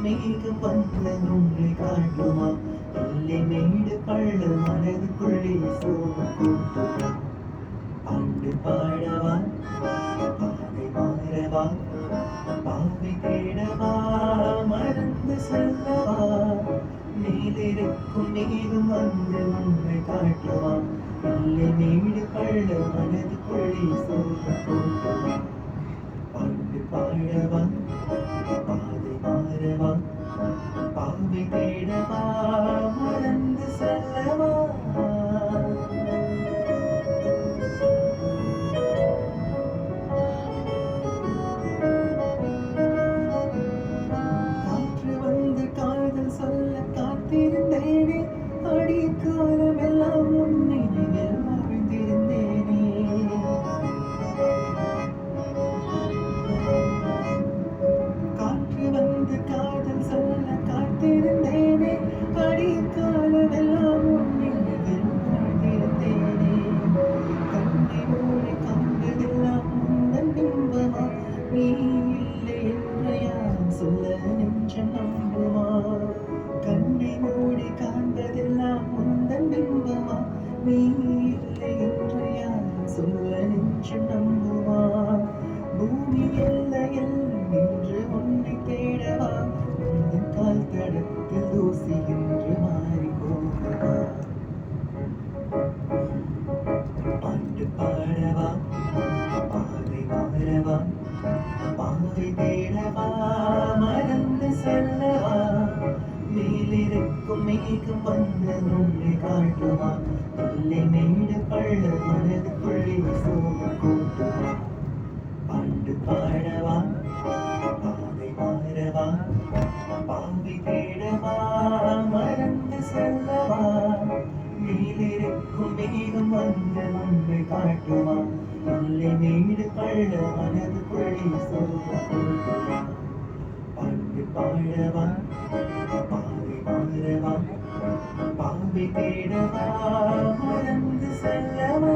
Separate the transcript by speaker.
Speaker 1: மேகம் வந்து உன்னை காட்டுமா? எல்லை மேடு பள்ள மனதுக்குள்ளே சோகம் கூட்டுமா? பாட்டு பாடவா, பாதை மாறவா, பாவை தேடவா, மறந்து செல்லவா? மேலிருக்கும் மேகம் வந்து உன்னை காட்டுமா? எல்லை மேடு பள்ள மனதுக்குள்ளே சோகம் கூட்டுமா? பாட்டு பாடவா, பாதை மாறவா, பாவை தேடவா, மறந்து செல்லவா? காற்று வந்து காதல் சொல்ல காத்திருந்தேனே, அடி காலமெல்லாம் உன் நினைவில் வாழ்ந்திருந்தேனே. காற்று வந்து காதல் சொல்ல காத்திருந்தேனே, அடி காலமெல்லாம் உன் நினைவில் வாழ்ந்திருந்தேனே. கண்ணை மூடி காண்பதெல்லாம் உந்தன் பிம்பமா? நீ இல்லை என்று யார் சொல்ல நெஞ்சம் நம்புமா? கண்ணை மூடி காண்பதெல்லாம் உந்தன் பிம்பமா? நீ இல்லை என்று யார் சொல்ல நெஞ்சம் நம்புமா? பூமி எல்லையில் நின்று உன்னை தேடவா? உந்தன் கால் தடத்தில் தூசி என்று மாறி போகவா? பாட்டு பாடவா, பாதை மாறவா, பாவை தேடவா, மறந்து செல்லவா? மேலிருக்கும் மேகம் வந்து உன்னை காட்டுமா? எல்லை மேடு பள்ள மனதுக்குள்ளே சோகம் கூட்டுமா? பாட்டு பாடவா, பாதை மாறவா, பாவை தேடவா, மறந்து செல்லவா? மேலிருக்கும் மேகம் வந்து உன்னை காட்டுமா? எல்லை மேடு பள்ள மனதுக்குள்ளே சோகம் கூட்டுமா? பாட்டு பாடவா, பாதை மாறவா, பாவை தேடவா, மறந்து செல்லவா?